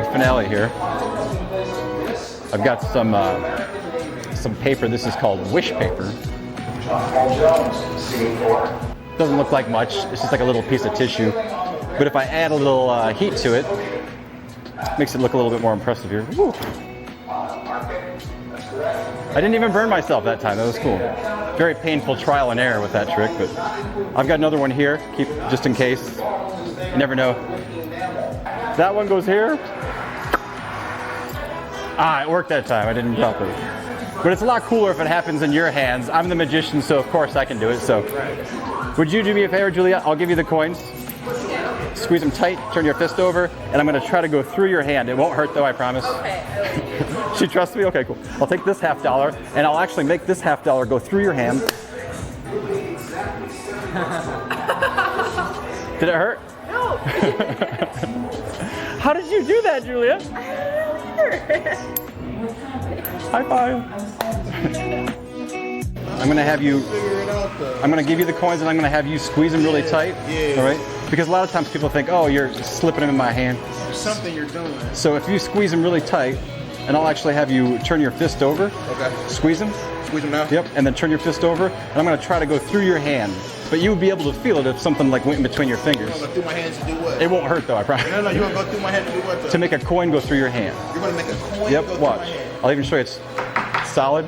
big finale here. I've got some paper. This is called wish paper. Doesn't look like much. It's just like a little piece of tissue. But if I add a little heat to it, makes it look a little bit more impressive here. Woo. I didn't even burn myself that time. That was cool. Very painful trial and error with that trick, but I've got another one here, keep just in case. You never know. That one goes here. Ah, it worked that time. I didn't drop it. But it's a lot cooler if it happens in your hands. I'm the magician, so of course I can do it. So, would you do me a favor, Julia? I'll give you the coins. Squeeze them tight, turn your fist over, and I'm going to try to go through your hand. It won't hurt though, I promise. Okay. She trusts me? Okay, cool. I'll take this $50 and I'll actually make this $50 go through your hand. Did it hurt? No. How did you do that, Julia? High five. I'm going to give you the coins and I'm going to have you squeeze them really tight. Yeah. All right? Because a lot of times people think, oh, you're slipping them in my hand. There's something you're doing. So if you squeeze them really tight, and I'll actually have you turn your fist over. Okay. Squeeze them. Squeeze them now? Yep, and then turn your fist over, and I'm going to try to go through your hand. But you would be able to feel it if something like went in between your fingers. You want to go through my hands to do what? It won't hurt though, I promise. No, you want to go through my hand to do what? To make a coin go through your hand. You're going to make a coin Yep, go through watch. my hand? I'll even show you it's solid.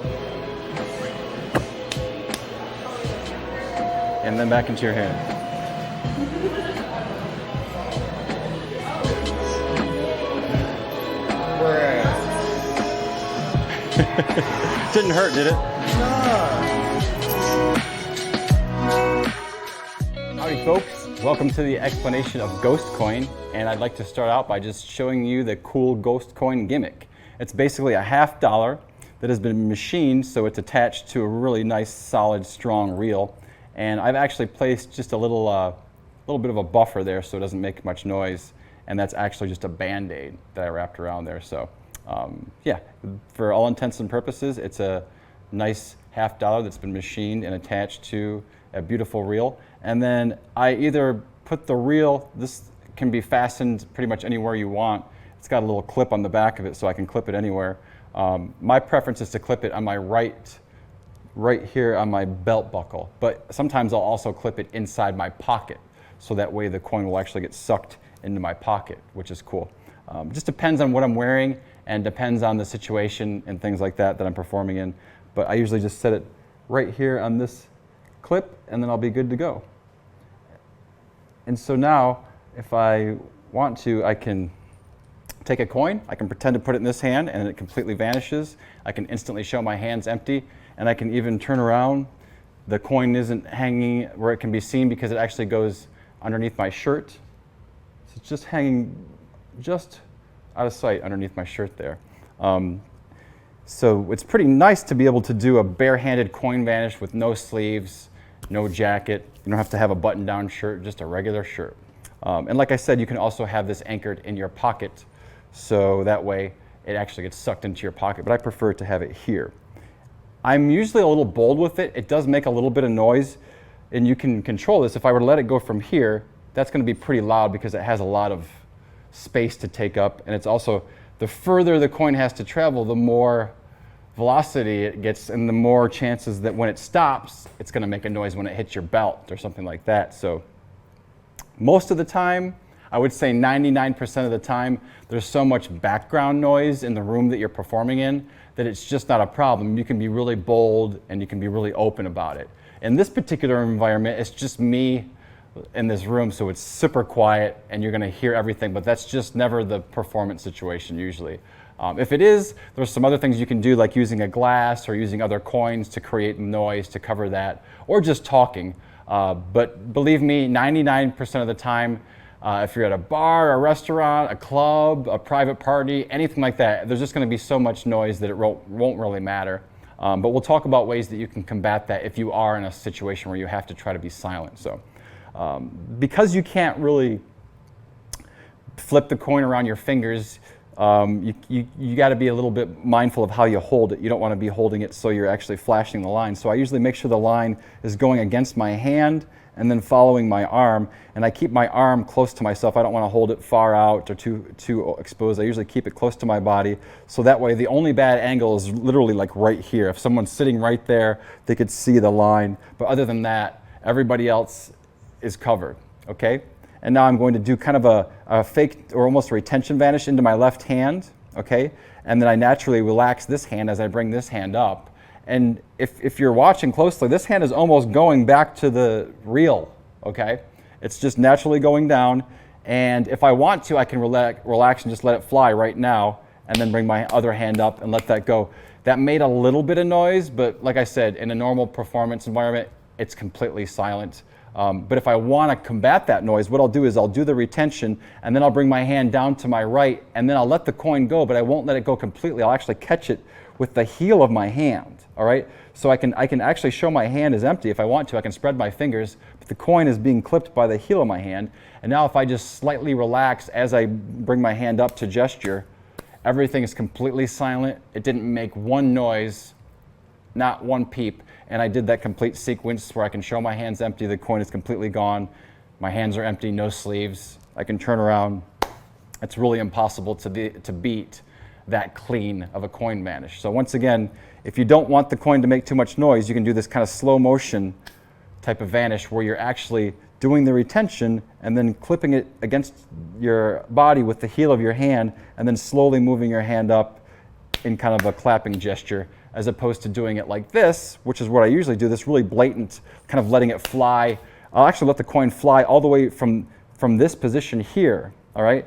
And then back into your hand. Didn't hurt, did it? Howdy folks, welcome to the explanation of Ghost Coin, and I'd like to start out by just showing you the cool Ghost Coin gimmick. It's basically a $50 that has been machined so it's attached to a really nice, solid, strong reel, and I've actually placed just a little bit of a buffer there so it doesn't make much noise, and that's actually just a Band-Aid that I wrapped around there. So yeah, for all intents and purposes, it's a nice $50 that's been machined and attached to a beautiful reel. And then I either put the reel, this can be fastened pretty much anywhere you want. It's got a little clip on the back of it so I can clip it anywhere. My preference is to clip it on my right here on my belt buckle, but sometimes I'll also clip it inside my pocket so that way the coin will actually get sucked into my pocket, which is cool. Just depends on what I'm wearing and depends on the situation and things like that I'm performing in. But I usually just set it right here on this clip and then I'll be good to go. And so now, if I want to, I can take a coin, I can pretend to put it in this hand and it completely vanishes. I can instantly show my hand's empty, and I can even turn around. The coin isn't hanging where it can be seen because it actually goes underneath my shirt. So it's just hanging just out of sight underneath my shirt there. So it's pretty nice to be able to do a barehanded coin vanish with no sleeves, no jacket. You don't have to have a button-down shirt, just a regular shirt. And like I said, you can also have this anchored in your pocket, so that way it actually gets sucked into your pocket, but I prefer to have it here. I'm usually a little bold with it. It does make a little bit of noise, and you can control this. If I were to let it go from here, that's going to be pretty loud because it has a lot of space to take up, and it's also, the further the coin has to travel, the more velocity it gets and the more chances that when it stops, it's going to make a noise when it hits your belt or something like that. So most of the time, I would say 99% of the time, there's so much background noise in the room that you're performing in that it's just not a problem. You can be really bold and you can be really open about it. In this particular environment, it's just me in this room, so it's super quiet and you're going to hear everything, but that's just never the performance situation usually. If it is, there's some other things you can do, like using a glass or using other coins to create noise to cover that, or just talking. But believe me, 99% of the time, if you're at a bar, a restaurant, a club, a private party, anything like that, there's just going to be so much noise that it won't really matter. But we'll talk about ways that you can combat that if you are in a situation where you have to try to be silent. So, because you can't really flip the coin around your fingers, you got to be a little bit mindful of how you hold it. You don't want to be holding it so you're actually flashing the line. So I usually make sure the line is going against my hand and then following my arm. And I keep my arm close to myself. I don't want to hold it far out or too exposed. I usually keep it close to my body, so that way the only bad angle is literally like right here. If someone's sitting right there, they could see the line. But other than that, everybody else is covered, okay? And now I'm going to do kind of a fake or almost a retention vanish into my left hand, okay? And then I naturally relax this hand as I bring this hand up. And if you're watching closely, this hand is almost going back to the reel, okay? It's just naturally going down. And if I want to, I can relax and just let it fly right now, and then bring my other hand up and let that go. That made a little bit of noise, but like I said, in a normal performance environment, it's completely silent. But if I want to combat that noise, what I'll do is I'll do the retention, and then I'll bring my hand down to my right, and then I'll let the coin go, but I won't let it go completely. I'll actually catch it with the heel of my hand, all right? So I can actually show my hand is empty if I want to. I can spread my fingers, but the coin is being clipped by the heel of my hand. And now if I just slightly relax as I bring my hand up to gesture, everything is completely silent. It didn't make one noise, not one peep. And I did that complete sequence where I can show my hands empty, the coin is completely gone, my hands are empty, no sleeves. I can turn around. It's really impossible to beat that clean of a coin vanish. So once again, if you don't want the coin to make too much noise, you can do this kind of slow motion type of vanish where you're actually doing the retention and then clipping it against your body with the heel of your hand, and then slowly moving your hand up in kind of a clapping gesture, as opposed to doing it like this, which is what I usually do, this really blatant kind of letting it fly. I'll actually let the coin fly all the way from this position here, all right?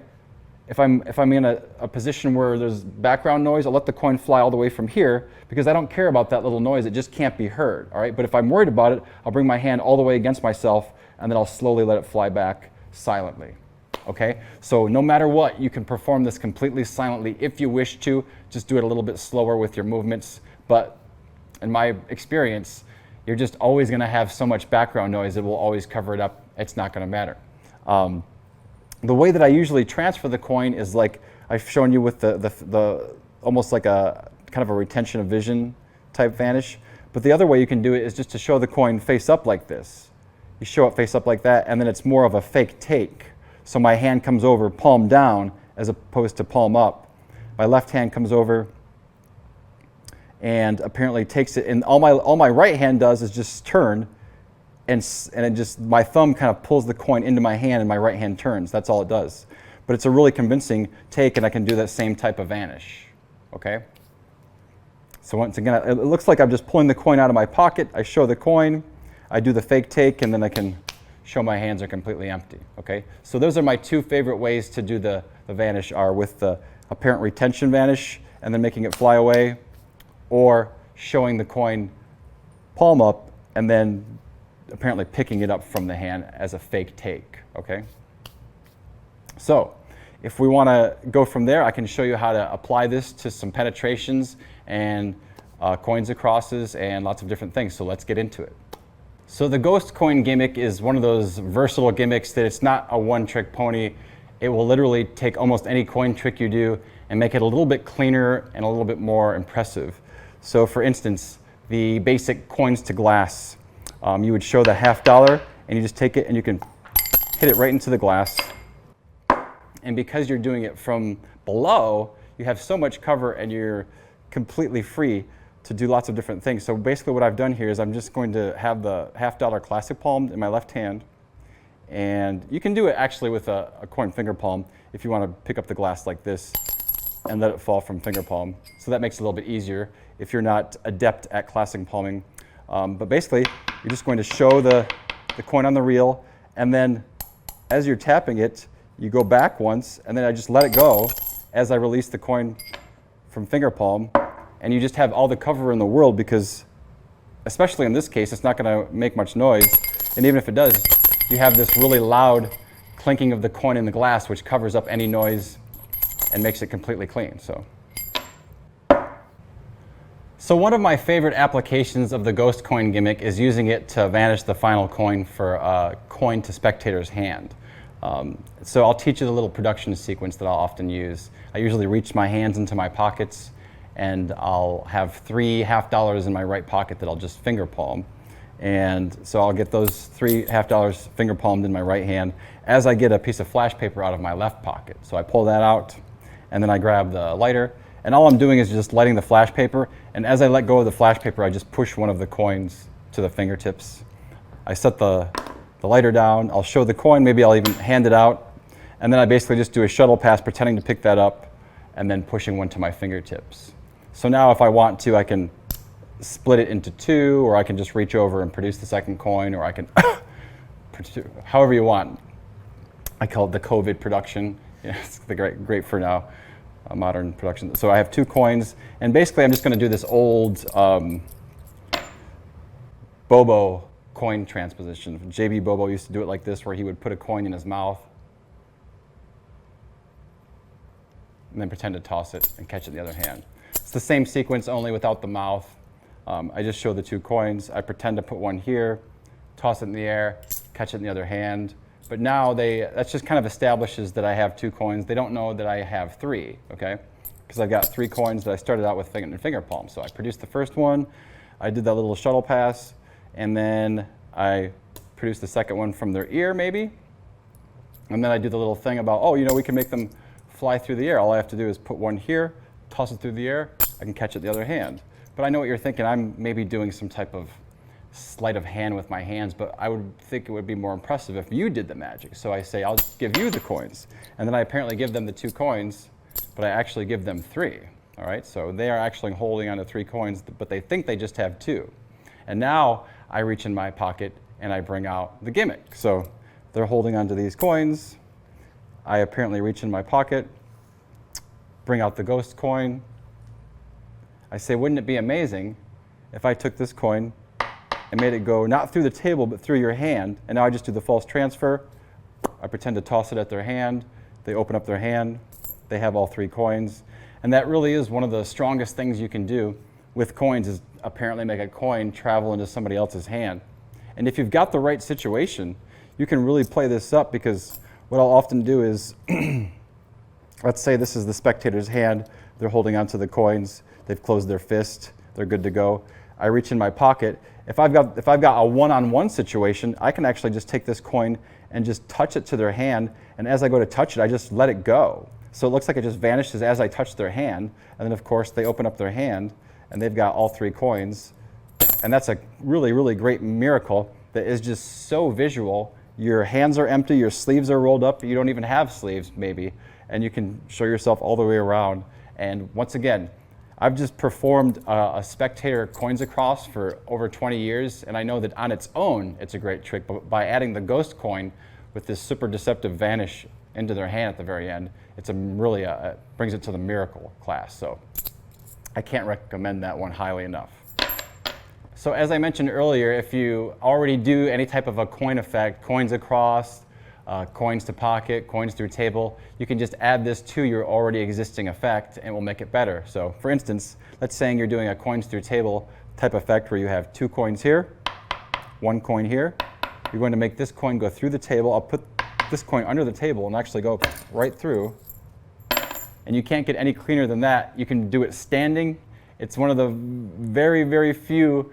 If I'm in a position where there's background noise, I'll let the coin fly all the way from here, because I don't care about that little noise, it just can't be heard, all right? But if I'm worried about it, I'll bring my hand all the way against myself, and then I'll slowly let it fly back silently. Okay, so no matter what, you can perform this completely silently if you wish to. Just do it a little bit slower with your movements. But in my experience, you're just always going to have so much background noise, it will always cover it up. It's not going to matter. The way that I usually transfer the coin is like I've shown you with the almost like a kind of a retention of vision type vanish. But the other way you can do it is just to show the coin face up like this. You show it face up like that, and then it's more of a fake take. So my hand comes over palm down as opposed to palm up. My left hand comes over and apparently takes it, and all my right hand does is just turn, and it just, my thumb kind of pulls the coin into my hand and my right hand turns. That's all it does. But it's a really convincing take, and I can do that same type of vanish, okay? So once again, it looks like I'm just pulling the coin out of my pocket. I show the coin, I do the fake take, and then I can show my hands are completely empty, okay? So those are my two favorite ways to do the vanish, are with the apparent retention vanish and then making it fly away, or showing the coin palm up and then apparently picking it up from the hand as a fake take, okay? So if we want to go from there, I can show you how to apply this to some penetrations and coins and crosses and lots of different things. So let's get into it. So the ghost coin gimmick is one of those versatile gimmicks that it's not a one-trick pony. It will literally take almost any coin trick you do and make it a little bit cleaner and a little bit more impressive. So for instance, the basic coins to glass. You would show the $50 and you just take it and you can hit it right into the glass. And because you're doing it from below, you have so much cover and you're completely free to do lots of different things. So basically what I've done here is I'm just going to have the $50 classic palm in my left hand, and you can do it actually with a coin finger palm if you want to pick up the glass like this and let it fall from finger palm. So that makes it a little bit easier if you're not adept at classic palming. But basically you're just going to show the coin on the reel, and then as you're tapping it, you go back once, and then I just let it go as I release the coin from finger palm. And you just have all the cover in the world, because especially in this case, it's not going to make much noise. And even if it does, you have this really loud clinking of the coin in the glass, which covers up any noise and makes it completely clean. So one of my favorite applications of the ghost coin gimmick is using it to vanish the final coin for a coin to spectator's hand. So I'll teach you the little production sequence that I'll often use. I usually reach my hands into my pockets, and I'll have $3 half in my right pocket that I'll just finger palm. And so I'll get those 3 half-dollars finger palmed in my right hand as I get a piece of flash paper out of my left pocket. So I pull that out, and then I grab the lighter, and all I'm doing is just lighting the flash paper, and as I let go of the flash paper, I just push one of the coins to the fingertips. I set the lighter down, I'll show the coin, maybe I'll even hand it out, and then I basically just do a shuttle pass pretending to pick that up and then pushing one to my fingertips. So now if I want to, I can split it into 2, or I can just reach over and produce the second coin, or I can, however you want. I call it the COVID production. Yeah, it's the great for now, modern production. So I have 2 coins, and basically I'm just going to do this old Bobo coin transposition. J.B. Bobo used to do it like this, where he would put a coin in his mouth and then pretend to toss it and catch it in the other hand. It's the same sequence, only without the mouth. I just show the 2 coins. I pretend to put one here, toss it in the air, catch it in the other hand. But now that just kind of establishes that I have 2 coins. They don't know that I have 3, okay? Because I've got 3 coins that I started out with finger palm. So I produced the first one, I did that little shuttle pass, and then I produced the second one from their ear, maybe. And then I do the little thing about, oh, we can make them fly through the air. All I have to do is put one here, toss it through the air, I can catch it the other hand. But I know what you're thinking. I'm maybe doing some type of sleight of hand with my hands, but I would think it would be more impressive if you did the magic. So I say, I'll give you the coins. And then I apparently give them the 2 coins, but I actually give them 3. All right, so they are actually holding on to 3 coins, but they think they just have 2. And now I reach in my pocket and I bring out the gimmick. So they're holding onto these coins. I apparently reach in my pocket, bring out the ghost coin. I say, wouldn't it be amazing if I took this coin and made it go not through the table but through your hand, and now I just do the false transfer. I pretend to toss it at their hand. They open up their hand. They have all 3 coins. And that really is one of the strongest things you can do with coins, is apparently make a coin travel into somebody else's hand. And if you've got the right situation, you can really play this up, because what I'll often do is, let's say this is the spectator's hand. They're holding onto the coins. They've closed their fist. They're good to go. I reach in my pocket. If I've got a one-on-one situation, I can actually just take this coin and just touch it to their hand. And as I go to touch it, I just let it go. So it looks like it just vanishes as I touch their hand. And then, of course, they open up their hand, and they've got all 3 coins. And that's a really, really great miracle that is just so visual. Your hands are empty, your sleeves are rolled up, you don't even have sleeves maybe, and you can show yourself all the way around. And once again, I've just performed a spectator coins across for over 20 years, and I know that on its own it's a great trick, but by adding the ghost coin with this super deceptive vanish into their hand at the very end, it's really brings it to the miracle class. So I can't recommend that one highly enough. So as I mentioned earlier, if you already do any type of a coin effect, coins across, coins to pocket, coins through table, you can just add this to your already existing effect and it will make it better. So for instance, let's say you're doing a coins through table type effect where you have 2 coins here, 1 coin here. You're going to make this coin go through the table. I'll put this coin under the table and actually go right through. And you can't get any cleaner than that. You can do it standing. It's one of the very, very few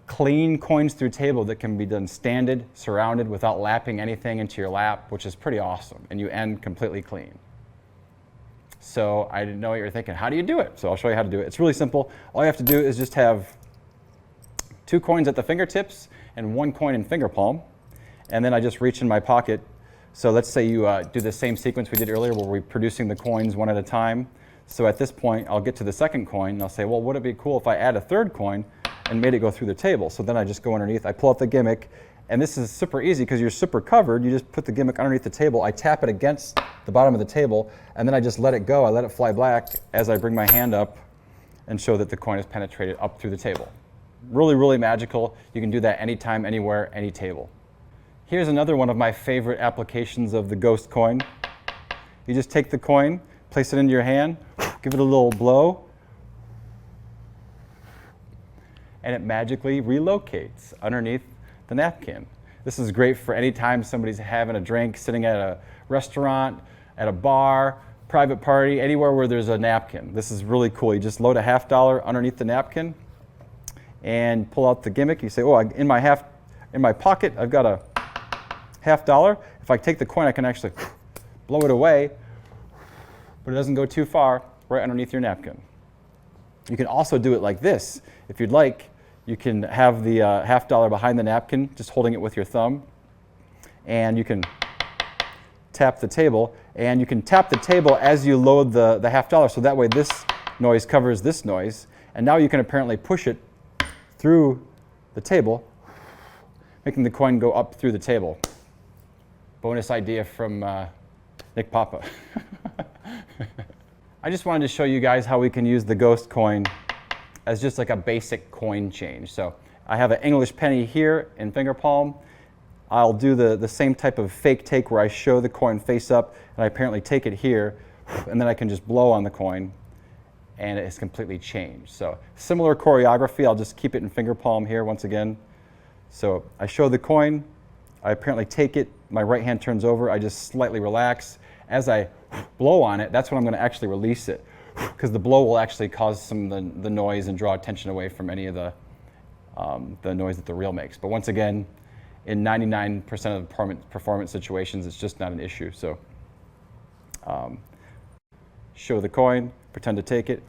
clean coins through table that can be done standing, surrounded, without lapping anything into your lap, which is pretty awesome, and you end completely clean. So I didn't know what you were thinking, how do you do it? So I'll show you how to do it. It's really simple. All you have to do is just have 2 coins at the fingertips and 1 coin in finger palm, and then I just reach in my pocket. So let's say you do the same sequence we did earlier where we're producing the coins one at a time. So at this point, I'll get to the second coin, and I'll say, well, would it be cool if I add a 3rd coin and made it go through the table? So then I just go underneath, I pull out the gimmick, and this is super easy because you're super covered. You just put the gimmick underneath the table, I tap it against the bottom of the table, and then I just let it go. I let it fly back as I bring my hand up and show that the coin is penetrated up through the table. Really, really magical. You can do that anytime, anywhere, any table. Here's another one of my favorite applications of the ghost coin. You just take the coin, place it into your hand, give it a little blow, and it magically relocates underneath the napkin. This is great for any time somebody's having a drink, sitting at a restaurant, at a bar, private party, anywhere where there's a napkin. This is really cool. You just load a $50 underneath the napkin, and pull out the gimmick. You say, oh, in my pocket, I've got a $50. If I take the coin, I can actually blow it away, but it doesn't go too far, right underneath your napkin. You can also do it like this. If you'd like, you can have the $50 behind the napkin, just holding it with your thumb, and you can tap the table, and you can tap the table as you load the $50, so that way this noise covers this noise, and now you can apparently push it through the table, making the coin go up through the table. Bonus idea from Nick Papa. I just wanted to show you guys how we can use the ghost coin as just like a basic coin change. So I have an English penny here in finger palm. I'll do the same type of fake take where I show the coin face up and I apparently take it here, and then I can just blow on the coin and it's completely changed. So similar choreography, I'll just keep it in finger palm here once again. So I show the coin, I apparently take it, my right hand turns over, I just slightly relax. As I blow on it, that's when I'm going to actually release it, because the blow will actually cause some of the noise and draw attention away from any of the noise that the reel makes. But once again, in 99% of the performance situations, it's just not an issue. So show the coin, pretend to take it,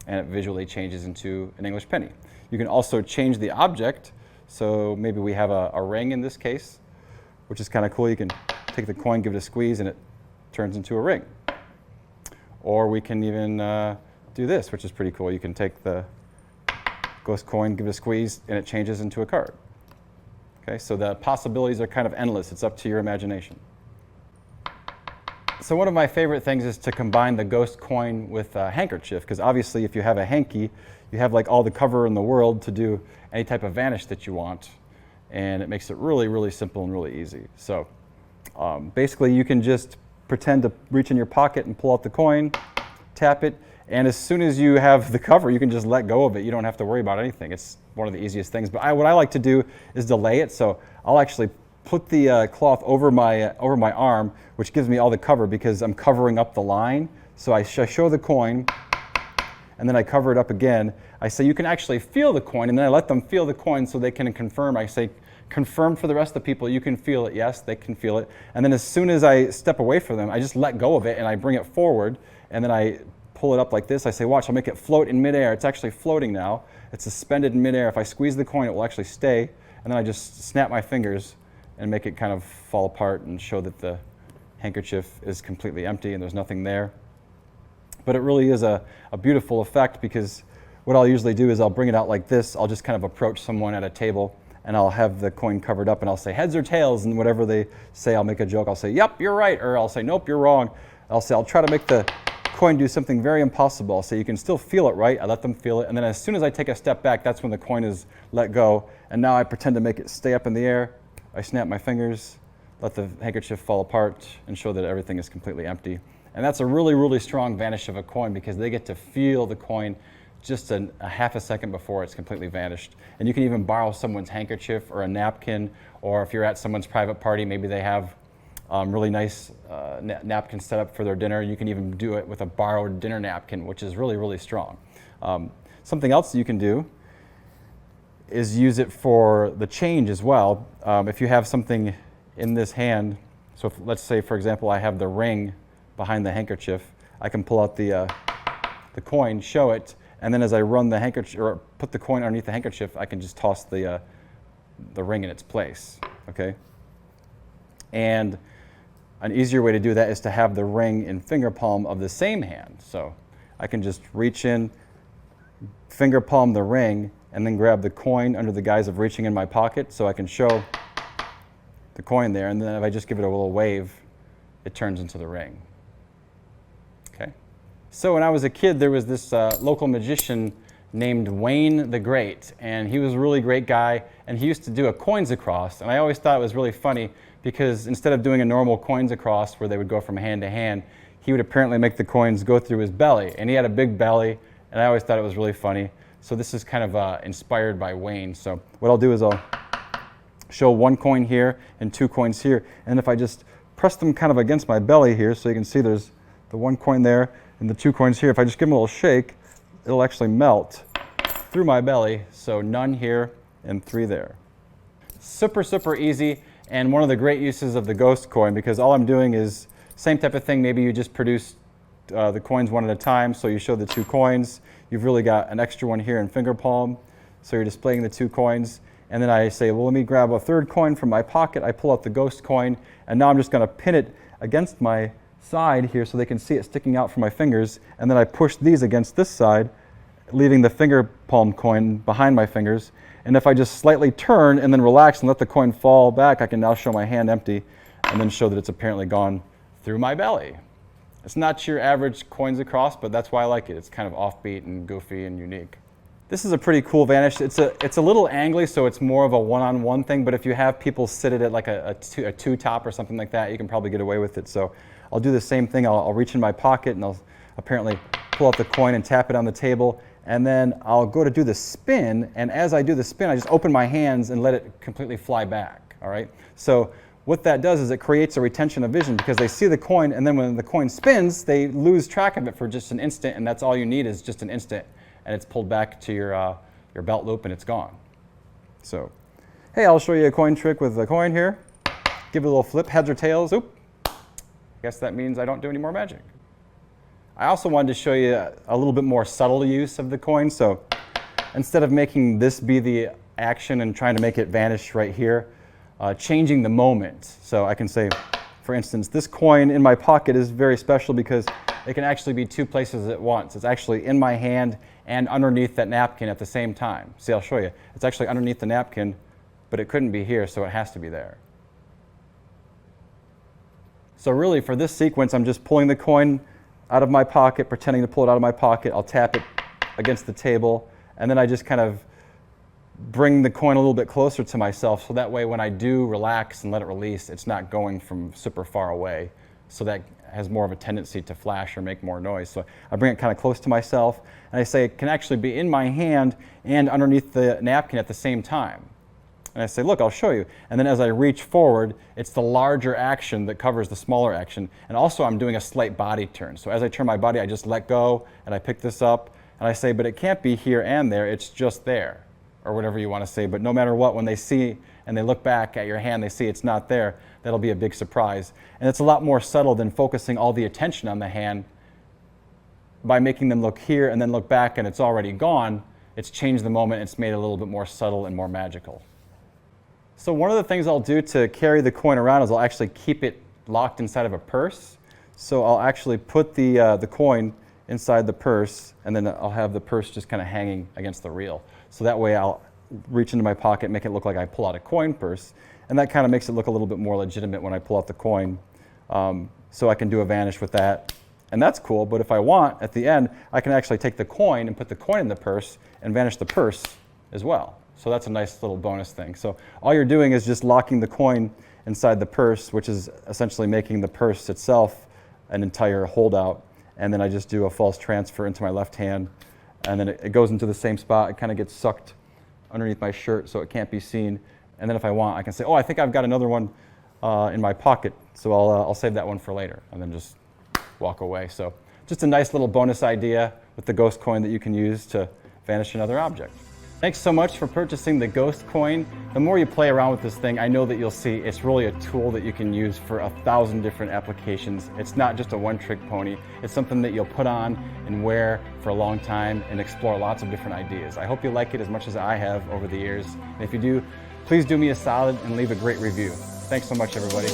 and it visually changes into an English penny. You can also change the object. So maybe we have a ring in this case, which is kind of cool. You can take the coin, give it a squeeze, and it turns into a ring. Or we can even do this, which is pretty cool. You can take the ghost coin, give it a squeeze, and it changes into a card. Okay, so the possibilities are kind of endless. It's up to your imagination. So one of my favorite things is to combine the ghost coin with a handkerchief, because obviously if you have a hanky, you have like all the cover in the world to do any type of vanish that you want, and it makes it really, really simple and really easy. So basically you can just pretend to reach in your pocket and pull out the coin, tap it, and as soon as you have the cover, you can just let go of it. You don't have to worry about anything. It's one of the easiest things. But what I like to do is delay it, so I'll actually put the cloth over my arm, which gives me all the cover because I'm covering up the line. So I show the coin, and then I cover it up again. I say you can actually feel the coin, and then I let them feel the coin so they can confirm. I say, confirm for the rest of the people, you can feel it. Yes, they can feel it. And then as soon as I step away from them, I just let go of it and I bring it forward, and then I pull it up like this. I say, watch, I'll make it float in midair. It's actually floating now. It's suspended in midair. If I squeeze the coin, it will actually stay. And then I just snap my fingers and make it kind of fall apart and show that the handkerchief is completely empty and there's nothing there. But it really is a beautiful effect, because what I'll usually do is I'll bring it out like this. I'll just kind of approach someone at a table, and I'll have the coin covered up, and I'll say heads or tails, and whatever they say, I'll make a joke. I'll say, yep, you're right, or I'll say, nope, you're wrong. I'll try to make the coin do something very impossible. I'll say, you can still feel it, right? I let them feel it, and then as soon as I take a step back, that's when the coin is let go, and now I pretend to make it stay up in the air. I snap my fingers, let the handkerchief fall apart, and show that everything is completely empty. And that's a really, really strong vanish of a coin, because they get to feel the coin just a half a second before it's completely vanished. And you can even borrow someone's handkerchief or a napkin, or if you're at someone's private party, maybe they have really nice napkins set up for their dinner. You can even do it with a borrowed dinner napkin, which is really, really strong. Something else you can do is use it for the change as well. If you have something in this hand, so let's say, for example, I have the ring behind the handkerchief, I can pull out the coin, show it, and then as I run the handkerchief, or put the coin underneath the handkerchief, I can just toss the ring in its place, okay? And an easier way to do that is to have the ring in finger palm of the same hand. So I can just reach in, finger palm the ring, and then grab the coin under the guise of reaching in my pocket, so I can show the coin there, and then if I just give it a little wave, it turns into the ring. Okay. So when I was a kid, there was this local magician named Wayne the Great, and he was a really great guy, and he used to do a coins across, and I always thought it was really funny, because instead of doing a normal coins across where they would go from hand to hand, he would apparently make the coins go through his belly, and he had a big belly, and I always thought it was really funny. So this is kind of inspired by Wayne. So what I'll do is I'll show one coin here and two coins here, and if I just press them kind of against my belly here, so you can see there's the one coin there and the two coins here, if I just give them a little shake, it'll actually melt, through my belly. So none here and 3 there. Super, super easy, and one of the great uses of the ghost coin, because all I'm doing is same type of thing. Maybe you just produce the coins one at a time, so you show the 2 coins. You've really got an extra one here in finger palm, so you're displaying the 2 coins. And then I say, well, let me grab a 3rd coin from my pocket. I pull out the ghost coin, and now I'm just going to pin it against my side here so they can see it sticking out from my fingers. And then I push these against this side, leaving the finger palm coin behind my fingers. And if I just slightly turn and then relax and let the coin fall back, I can now show my hand empty and then show that it's apparently gone through my belly. It's not your average coins across, but that's why I like it. It's kind of offbeat and goofy and unique. This is a pretty cool vanish. It's a little angly, so it's more of a one-on-one thing, but if you have people sit it at like a two-top or something like that, you can probably get away with it. So I'll do the same thing. I'll reach in my pocket and I'll apparently pull out the coin and tap it on the table, and then I'll go to do the spin, and as I do the spin, I just open my hands and let it completely fly back, all right? So what that does is it creates a retention of vision, because they see the coin, and then when the coin spins, they lose track of it for just an instant, and that's all you need is just an instant, and it's pulled back to your belt loop and it's gone. So, hey, I'll show you a coin trick with the coin here. Give it a little flip, heads or tails, oop. Guess that means I don't do any more magic. I also wanted to show you a little bit more subtle use of the coin. So instead of making this be the action and trying to make it vanish right here, changing the moment. So I can say, for instance, this coin in my pocket is very special because it can actually be 2 places at once. It's actually in my hand and underneath that napkin at the same time. See, I'll show you. It's actually underneath the napkin, but it couldn't be here, so it has to be there. So really, for this sequence, I'm just pulling the coin out of my pocket, pretending to pull it out of my pocket. I'll tap it against the table, and then I just kind of bring the coin a little bit closer to myself, so that way when I do relax and let it release, it's not going from super far away. So that has more of a tendency to flash or make more noise. So I bring it kind of close to myself, and I say it can actually be in my hand and underneath the napkin at the same time. And I say, look, I'll show you. And then as I reach forward, it's the larger action that covers the smaller action. And also I'm doing a slight body turn. So as I turn my body, I just let go and I pick this up and I say, but it can't be here and there, it's just there, or whatever you want to say. But no matter what, when they see and they look back at your hand, they see it's not there, that'll be a big surprise. And it's a lot more subtle than focusing all the attention on the hand by making them look here and then look back and it's already gone. It's changed the moment, it's made it a little bit more subtle and more magical. So one of the things I'll do to carry the coin around is I'll actually keep it locked inside of a purse. So I'll actually put the coin inside the purse, and then I'll have the purse just kind of hanging against the reel. So that way I'll reach into my pocket, make it look like I pull out a coin purse, and that kind of makes it look a little bit more legitimate when I pull out the coin. So I can do a vanish with that, and that's cool. But if I want, at the end, I can actually take the coin and put the coin in the purse and vanish the purse as well. So that's a nice little bonus thing. So all you're doing is just locking the coin inside the purse, which is essentially making the purse itself an entire holdout. And then I just do a false transfer into my left hand, and then it goes into the same spot. It kind of gets sucked underneath my shirt so it can't be seen. And then if I want, I can say, oh, I think I've got another one in my pocket, so I'll save that one for later, and then just walk away. So just a nice little bonus idea with the ghost coin that you can use to vanish another object. Thanks so much for purchasing the ghost coin. The more you play around with this thing, I know that you'll see it's really a tool that you can use for 1,000 different applications. It's not just a one-trick pony. It's something that you'll put on and wear for a long time and explore lots of different ideas. I hope you like it as much as I have over the years. And if you do, please do me a solid and leave a great review. Thanks so much, everybody.